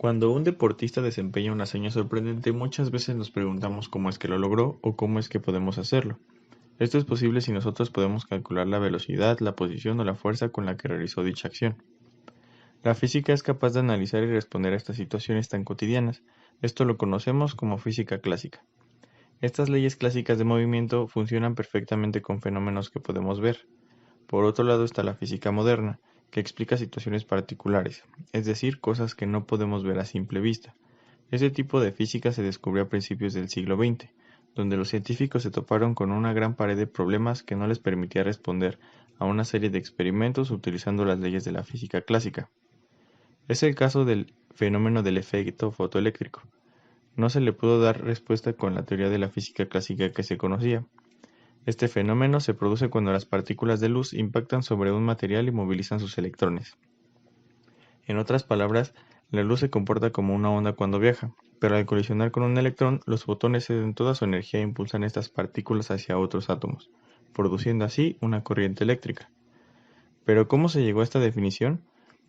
Cuando un deportista desempeña una hazaña sorprendente, muchas veces nos preguntamos cómo es que lo logró o cómo es que podemos hacerlo. Esto es posible si nosotros podemos calcular la velocidad, la posición o la fuerza con la que realizó dicha acción. La física es capaz de analizar y responder a estas situaciones tan cotidianas. Esto lo conocemos como física clásica. Estas leyes clásicas de movimiento funcionan perfectamente con fenómenos que podemos ver. Por otro lado está la física moderna, que explica situaciones particulares, es decir, cosas que no podemos ver a simple vista. Este tipo de física se descubrió a principios del siglo XX, donde los científicos se toparon con una gran pared de problemas que no les permitía responder a una serie de experimentos utilizando las leyes de la física clásica. Es el caso del fenómeno del efecto fotoeléctrico. No se le pudo dar respuesta con la teoría de la física clásica que se conocía. Este fenómeno se produce cuando las partículas de luz impactan sobre un material y movilizan sus electrones. En otras palabras, la luz se comporta como una onda cuando viaja, pero al colisionar con un electrón, los fotones ceden toda su energía e impulsan estas partículas hacia otros átomos, produciendo así una corriente eléctrica. Pero ¿cómo se llegó a esta definición?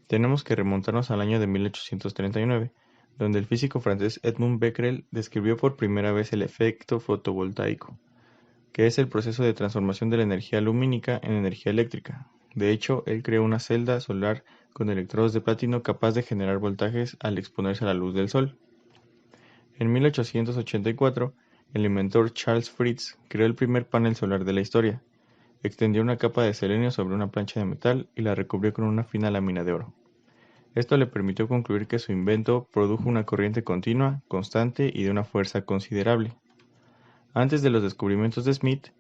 Tenemos que remontarnos al año de 1839, donde el físico francés Edmond Becquerel describió por primera vez el efecto fotovoltaico, que es el proceso de transformación de la energía lumínica en energía eléctrica. De hecho, él creó una celda solar con electrodos de platino capaz de generar voltajes al exponerse a la luz del sol. En 1884, el inventor Charles Fritz creó el primer panel solar de la historia. Extendió una capa de selenio sobre una plancha de metal y la recubrió con una fina lámina de oro. Esto le permitió concluir que su invento produjo una corriente continua, constante y de una fuerza considerable. Antes de los descubrimientos de Smith,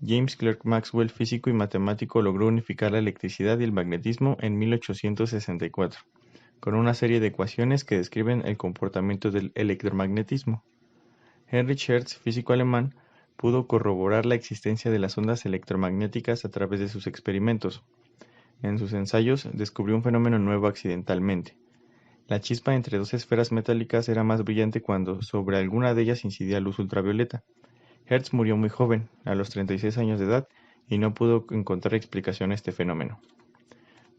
James Clerk Maxwell, físico y matemático, logró unificar la electricidad y el magnetismo en 1864, con una serie de ecuaciones que describen el comportamiento del electromagnetismo. Heinrich Hertz, físico alemán, pudo corroborar la existencia de las ondas electromagnéticas a través de sus experimentos. En sus ensayos descubrió un fenómeno nuevo accidentalmente. La chispa entre dos esferas metálicas era más brillante cuando sobre alguna de ellas incidía luz ultravioleta. Hertz murió muy joven, a los 36 años de edad, y no pudo encontrar explicación a este fenómeno.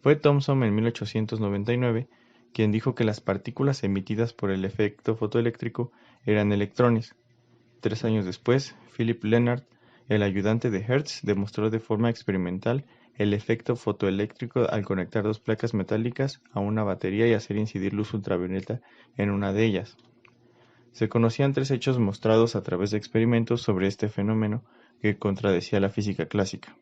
Fue Thomson en 1899 quien dijo que las partículas emitidas por el efecto fotoeléctrico eran electrones. 3 años después, Philipp Lenard, el ayudante de Hertz, demostró de forma experimental el efecto fotoeléctrico al conectar dos placas metálicas a una batería y hacer incidir luz ultravioleta en una de ellas. Se conocían 3 hechos mostrados a través de experimentos sobre este fenómeno que contradecía la física clásica.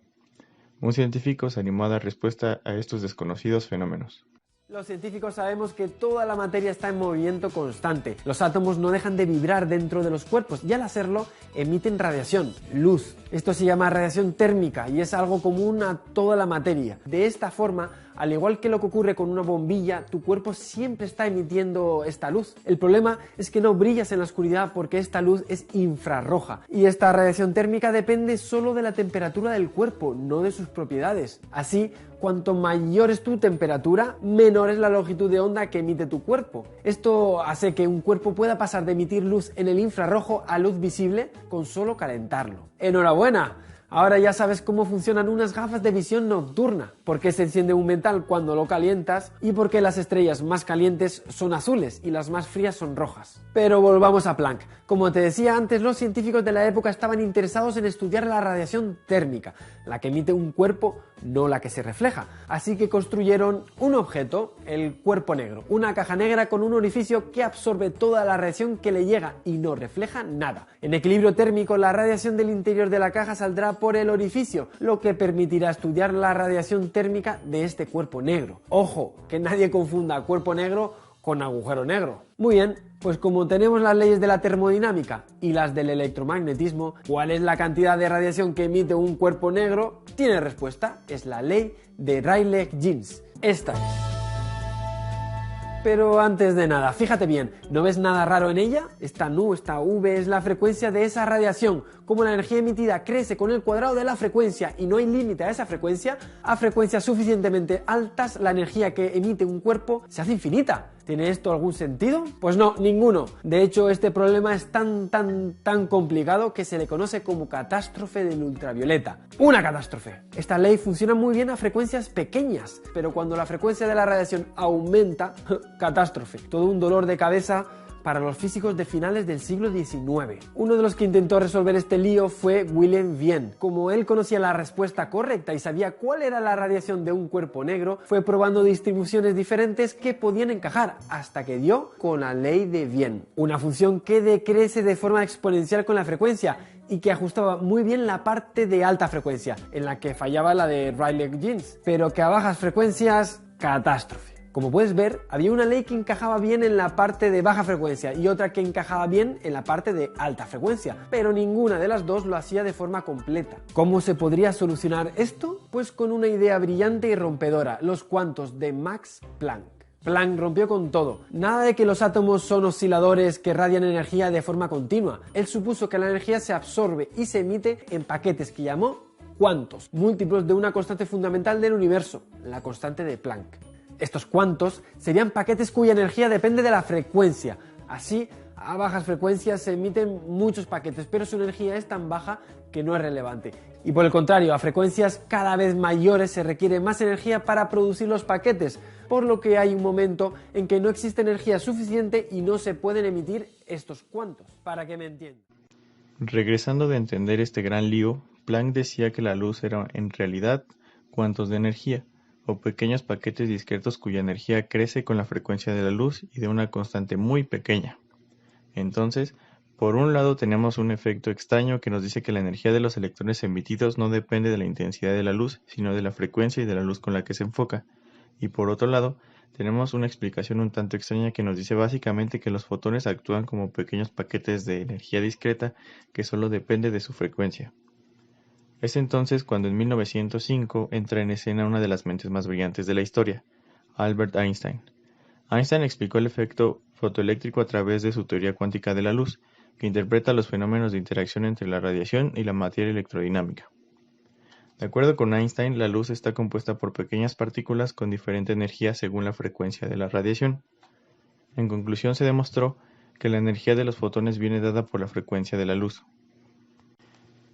Un científico se animó a dar respuesta a estos desconocidos fenómenos. Los científicos sabemos que toda la materia está en movimiento constante. Los átomos no dejan de vibrar dentro de los cuerpos y al hacerlo emiten radiación, luz. Esto se llama radiación térmica y es algo común a toda la materia. De esta forma, al igual que lo que ocurre con una bombilla, tu cuerpo siempre está emitiendo esta luz. El problema es que no brillas en la oscuridad porque esta luz es infrarroja y esta radiación térmica depende solo de la temperatura del cuerpo, no de sus propiedades. Así, cuanto mayor es tu temperatura, menor es la longitud de onda que emite tu cuerpo. Esto hace que un cuerpo pueda pasar de emitir luz en el infrarrojo a luz visible con solo calentarlo. ¡Enhorabuena! Ahora ya sabes cómo funcionan unas gafas de visión nocturna, por qué se enciende un metal cuando lo calientas y por qué las estrellas más calientes son azules y las más frías son rojas. Pero volvamos a Planck. Como te decía antes, los científicos de la época estaban interesados en estudiar la radiación térmica, la que emite un cuerpo, no la que se refleja. Así que construyeron un objeto, el cuerpo negro, una caja negra con un orificio que absorbe toda la radiación que le llega y no refleja nada. En equilibrio térmico, la radiación del interior de la caja saldrá por el orificio, lo que permitirá estudiar la radiación térmica de este cuerpo negro. Ojo, que nadie confunda cuerpo negro con agujero negro. Muy bien, pues como tenemos las leyes de la termodinámica y las del electromagnetismo, ¿cuál es la cantidad de radiación que emite un cuerpo negro? Tiene respuesta, es la ley de Rayleigh-Jeans. Esta es. Pero antes de nada, fíjate bien, ¿no ves nada raro en ella? Esta nu, esta v es la frecuencia de esa radiación. Como la energía emitida crece con el cuadrado de la frecuencia y no hay límite a esa frecuencia, a frecuencias suficientemente altas la energía que emite un cuerpo se hace infinita. ¿Tiene esto algún sentido? Pues no, ninguno. De hecho, este problema es tan complicado que se le conoce como catástrofe del ultravioleta. ¡Una catástrofe! Esta ley funciona muy bien a frecuencias pequeñas, pero cuando la frecuencia de la radiación aumenta, catástrofe. Todo un dolor de cabeza para los físicos de finales del siglo XIX. Uno de los que intentó resolver este lío fue Wilhelm Wien. Como él conocía la respuesta correcta y sabía cuál era la radiación de un cuerpo negro, fue probando distribuciones diferentes que podían encajar, hasta que dio con la ley de Wien, una función que decrece de forma exponencial con la frecuencia y que ajustaba muy bien la parte de alta frecuencia, en la que fallaba la de Rayleigh-Jeans, pero que a bajas frecuencias, catástrofe. Como puedes ver, había una ley que encajaba bien en la parte de baja frecuencia y otra que encajaba bien en la parte de alta frecuencia, pero ninguna de las dos lo hacía de forma completa. ¿Cómo se podría solucionar esto? Pues con una idea brillante y rompedora, los cuantos de Max Planck. Planck rompió con todo. Nada de que los átomos son osciladores que radian energía de forma continua. Él supuso que la energía se absorbe y se emite en paquetes que llamó cuantos, múltiplos de una constante fundamental del universo, la constante de Planck. Estos cuantos serían paquetes cuya energía depende de la frecuencia. Así, a bajas frecuencias se emiten muchos paquetes, pero su energía es tan baja que no es relevante. Y por el contrario, a frecuencias cada vez mayores se requiere más energía para producir los paquetes, por lo que hay un momento en que no existe energía suficiente y no se pueden emitir estos cuantos. Para que me entiendan. Regresando de entender este gran lío, Planck decía que la luz era en realidad cuantos de energía, o pequeños paquetes discretos cuya energía crece con la frecuencia de la luz y de una constante muy pequeña. Entonces, por un lado tenemos un efecto extraño que nos dice que la energía de los electrones emitidos no depende de la intensidad de la luz, sino de la frecuencia y de la luz con la que se enfoca. Y por otro lado, tenemos una explicación un tanto extraña que nos dice básicamente que los fotones actúan como pequeños paquetes de energía discreta que solo depende de su frecuencia. Es entonces cuando en 1905 entra en escena una de las mentes más brillantes de la historia, Albert Einstein. Einstein explicó el efecto fotoeléctrico a través de su teoría cuántica de la luz, que interpreta los fenómenos de interacción entre la radiación y la materia electrodinámica. De acuerdo con Einstein, la luz está compuesta por pequeñas partículas con diferente energía según la frecuencia de la radiación. En conclusión, se demostró que la energía de los fotones viene dada por la frecuencia de la luz.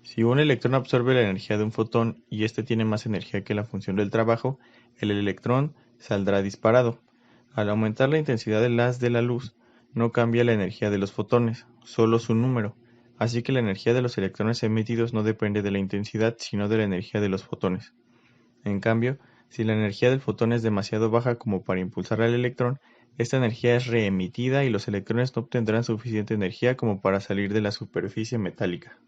Si un electrón absorbe la energía de un fotón y éste tiene más energía que la función del trabajo, el electrón saldrá disparado. Al aumentar la intensidad del haz de la luz, no cambia la energía de los fotones, solo su número, así que la energía de los electrones emitidos no depende de la intensidad, sino de la energía de los fotones. En cambio, si la energía del fotón es demasiado baja como para impulsar al electrón, esta energía es reemitida y los electrones no obtendrán suficiente energía como para salir de la superficie metálica.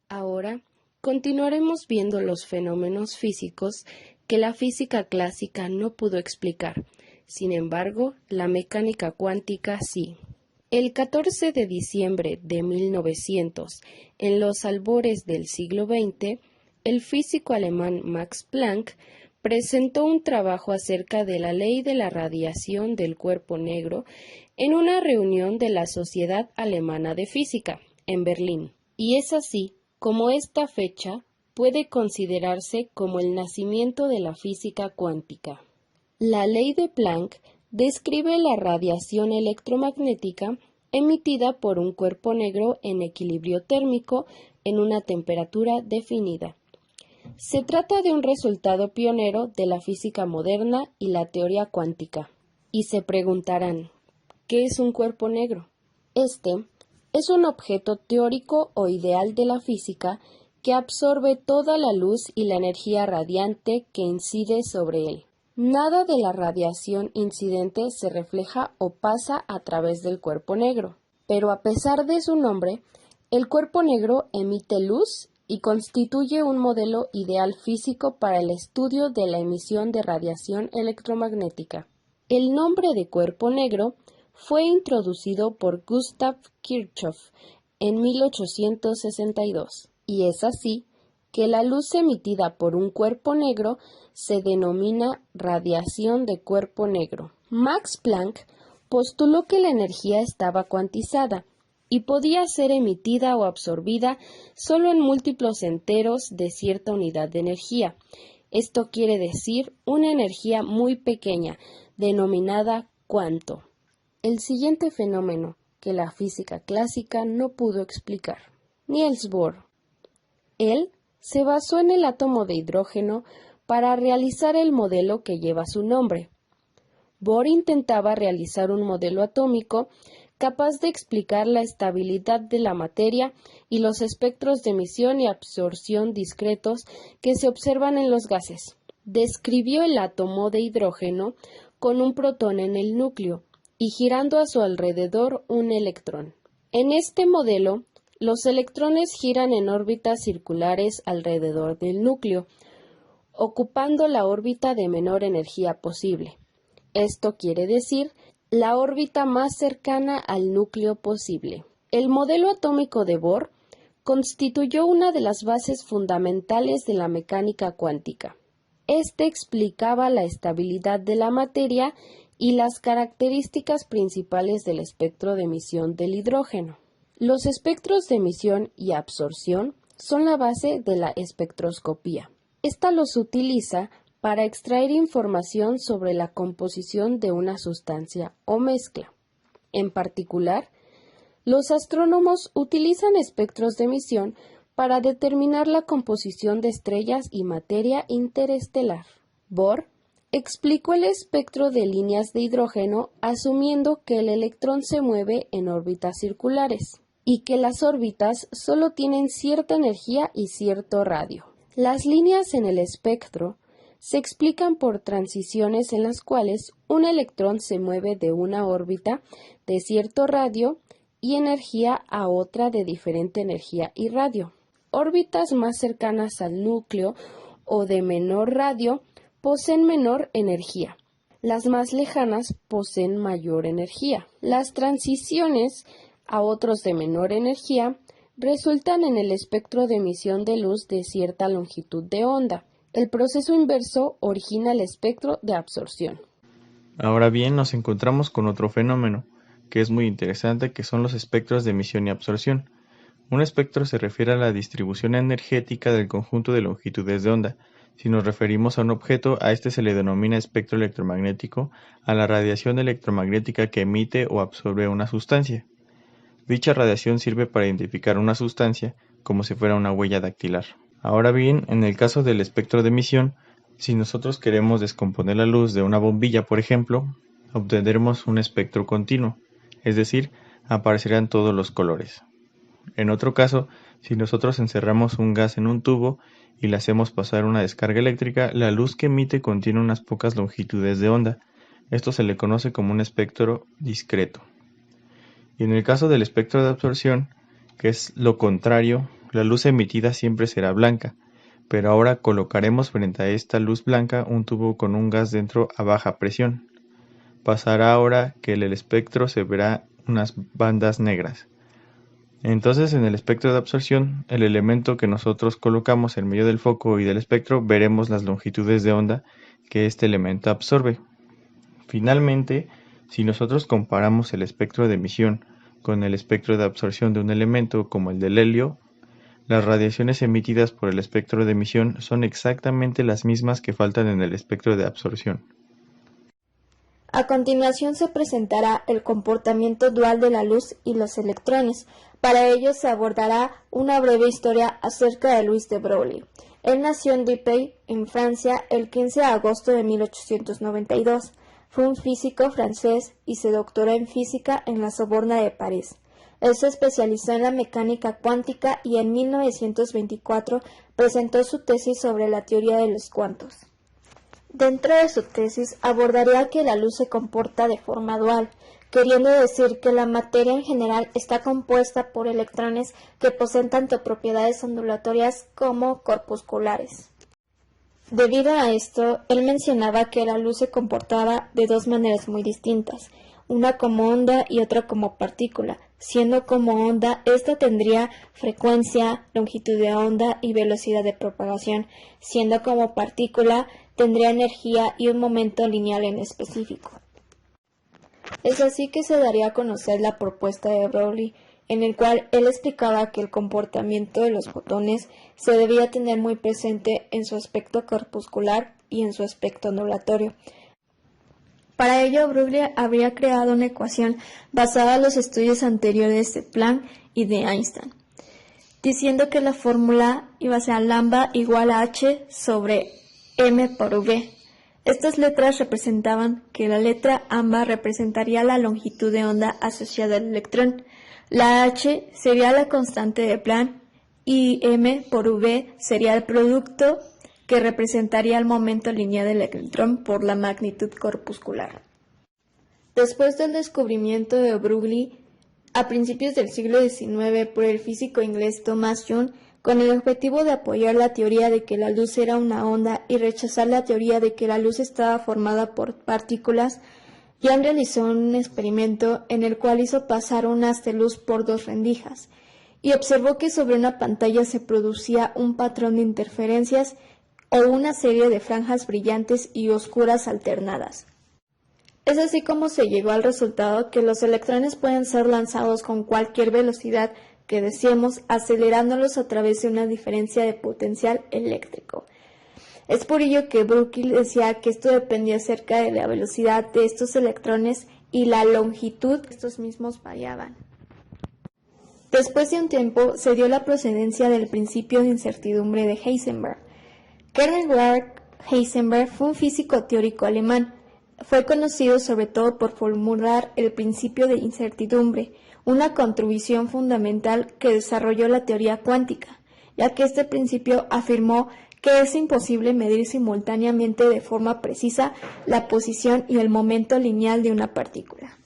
Ahora continuaremos viendo los fenómenos físicos que la física clásica no pudo explicar. Sin embargo, la mecánica cuántica sí. El 14 de diciembre de 1900, en los albores del siglo XX, el físico alemán Max Planck presentó un trabajo acerca de la ley de la radiación del cuerpo negro en una reunión de la Sociedad Alemana de Física, en Berlín. Y es así como esta fecha puede considerarse como el nacimiento de la física cuántica. La ley de Planck describe la radiación electromagnética emitida por un cuerpo negro en equilibrio térmico en una temperatura definida. Se trata de un resultado pionero de la física moderna y la teoría cuántica. Y se preguntarán, ¿qué es un cuerpo negro? Este es un objeto teórico o ideal de la física que absorbe toda la luz y la energía radiante que incide sobre él. Nada de la radiación incidente se refleja o pasa a través del cuerpo negro, pero a pesar de su nombre, el cuerpo negro emite luz y constituye un modelo ideal físico para el estudio de la emisión de radiación electromagnética. El nombre de cuerpo negro fue introducido por Gustav Kirchhoff en 1862, y es así que la luz emitida por un cuerpo negro se denomina radiación de cuerpo negro. Max Planck postuló que la energía estaba cuantizada y podía ser emitida o absorbida solo en múltiplos enteros de cierta unidad de energía. Esto quiere decir una energía muy pequeña, denominada cuanto. El siguiente fenómeno que la física clásica no pudo explicar. Niels Bohr. Él se basó en el átomo de hidrógeno para realizar el modelo que lleva su nombre. Bohr intentaba realizar un modelo atómico capaz de explicar la estabilidad de la materia y los espectros de emisión y absorción discretos que se observan en los gases. Describió el átomo de hidrógeno con un protón en el núcleo y girando a su alrededor un electrón. En este modelo, los electrones giran en órbitas circulares alrededor del núcleo, ocupando la órbita de menor energía posible. Esto quiere decir la órbita más cercana al núcleo posible. El modelo atómico de Bohr constituyó una de las bases fundamentales de la mecánica cuántica. Este explicaba la estabilidad de la materia y las características principales del espectro de emisión del hidrógeno. Los espectros de emisión y absorción son la base de la espectroscopía. Esta los utiliza para extraer información sobre la composición de una sustancia o mezcla. En particular, los astrónomos utilizan espectros de emisión para determinar la composición de estrellas y materia interestelar. Bohr explicó el espectro de líneas de hidrógeno asumiendo que el electrón se mueve en órbitas circulares y que las órbitas solo tienen cierta energía y cierto radio. Las líneas en el espectro se explican por transiciones en las cuales un electrón se mueve de una órbita de cierto radio y energía a otra de diferente energía y radio. Órbitas más cercanas al núcleo o de menor radio poseen menor energía. Las más lejanas poseen mayor energía. Las transiciones a otros de menor energía resultan en el espectro de emisión de luz de cierta longitud de onda. El proceso inverso origina el espectro de absorción. Ahora bien, nos encontramos con otro fenómeno, que es muy interesante, que son los espectros de emisión y absorción. Un espectro se refiere a la distribución energética del conjunto de longitudes de onda. Si nos referimos a un objeto, a este se le denomina espectro electromagnético, a la radiación electromagnética que emite o absorbe una sustancia. Dicha radiación sirve para identificar una sustancia, como si fuera una huella dactilar. Ahora bien, en el caso del espectro de emisión, si nosotros queremos descomponer la luz de una bombilla, por ejemplo, obtendremos un espectro continuo, es decir, aparecerán todos los colores. En otro caso, si nosotros encerramos un gas en un tubo y le hacemos pasar una descarga eléctrica, la luz que emite contiene unas pocas longitudes de onda. Esto se le conoce como un espectro discreto. Y en el caso del espectro de absorción, que es lo contrario, la luz emitida siempre será blanca, pero ahora colocaremos frente a esta luz blanca un tubo con un gas dentro a baja presión. Pasará ahora que el espectro se verá unas bandas negras. Entonces, en el espectro de absorción, el elemento que nosotros colocamos en medio del foco y del espectro, veremos las longitudes de onda que este elemento absorbe. Finalmente, si nosotros comparamos el espectro de emisión con el espectro de absorción de un elemento como el del helio, las radiaciones emitidas por el espectro de emisión son exactamente las mismas que faltan en el espectro de absorción. A continuación se presentará el comportamiento dual de la luz y los electrones. Para ello se abordará una breve historia acerca de Louis de Broglie. Él nació en Dieppe, en Francia, el 15 de agosto de 1892. Fue un físico francés y se doctoró en física en la Sorbona de París. Él se especializó en la mecánica cuántica y en 1924 presentó su tesis sobre la teoría de los cuantos. Dentro de su tesis abordaría que la luz se comporta de forma dual, queriendo decir que la materia en general está compuesta por electrones que poseen tanto propiedades ondulatorias como corpusculares. Debido a esto, él mencionaba que la luz se comportaba de dos maneras muy distintas, una como onda y otra como partícula. Siendo como onda, esta tendría frecuencia, longitud de onda y velocidad de propagación. Siendo como partícula, tendría energía y un momento lineal en específico. Es así que se daría a conocer la propuesta de Broglie, en el cual él explicaba que el comportamiento de los fotones se debía tener muy presente en su aspecto corpuscular y en su aspecto ondulatorio. Para ello, Broglie habría creado una ecuación basada en los estudios anteriores de Planck y de Einstein, diciendo que la fórmula iba a ser lambda igual a h sobre m por v. Estas letras representaban que la letra AMBA representaría la longitud de onda asociada al electrón, la h sería la constante de Planck y m por v sería el producto que representaría el momento lineal del electrón por la magnitud corpuscular. Después del descubrimiento de Broglie, a principios del siglo XIX por el físico inglés Thomas Young, con el objetivo de apoyar la teoría de que la luz era una onda y rechazar la teoría de que la luz estaba formada por partículas, Young realizó un experimento en el cual hizo pasar un haz de luz por dos rendijas y observó que sobre una pantalla se producía un patrón de interferencias o una serie de franjas brillantes y oscuras alternadas. Es así como se llegó al resultado que los electrones pueden ser lanzados con cualquier velocidad que deseemos, acelerándolos a través de una diferencia de potencial eléctrico. Es por ello que Broglie decía que esto dependía acerca de la velocidad de estos electrones y la longitud que estos mismos variaban. Después de un tiempo se dio la procedencia del principio de incertidumbre de Heisenberg. Werner Heisenberg fue un físico teórico alemán. Fue conocido sobre todo por formular el principio de incertidumbre, una contribución fundamental que desarrolló la teoría cuántica, ya que este principio afirmó que es imposible medir simultáneamente de forma precisa la posición y el momento lineal de una partícula.